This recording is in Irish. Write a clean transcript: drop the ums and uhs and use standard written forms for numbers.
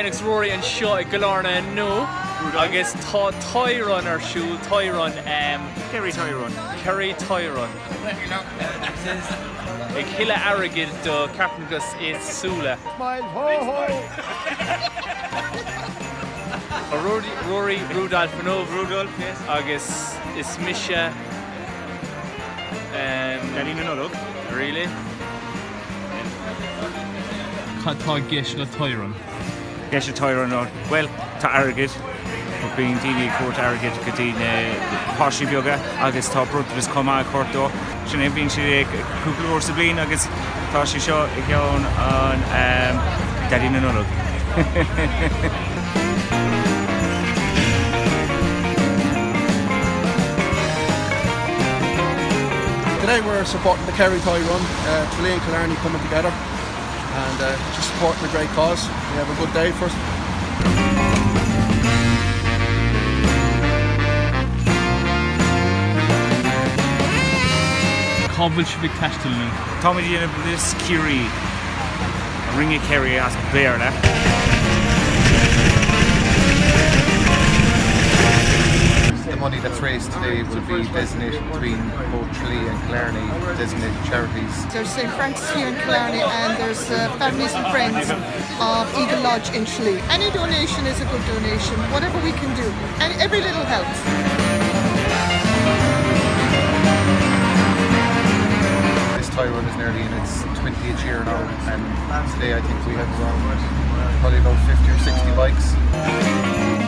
Déanagus Rory an seo I glarna nó agus tá toirun ar siúl toirun Kerry Tyrone. Kerry toirun. Ag hiile airgid do Carpengus is súla. Smile ho ho! Rory Rudolph an Rudolph, yes. agus is mise Daidí na Nollag. really? Tá geis le toirun. Yes, a Tyrone. Well, ta airgid. Being Daidí court airgid go dtí pháistí beaga agus tá brudras comá cuairtó. Sinna bhíonn siad cúpla uair sa bliain agus tá sí seo i gceann an Daidí na Nollag. Today we're supporting the Kerry Toy Run, Tralee and Killarney coming together and just supporting a great cause. We have a good day first. Cábhail si bhí taistilní. Tá muid dhéanamh this Chiarraí, a ring of Kerry as Béarla. The money that's raised today will be designated between both Tralee and Killarney, designated charities. There's St Francis here in Killarney and there's families and friends of Eagle Lodge in Tralee. Any donation is a good donation, whatever we can do, and every little helps. This toy run is nearly in its 20th year now, and today I think we have around probably about 50 or 60 bikes.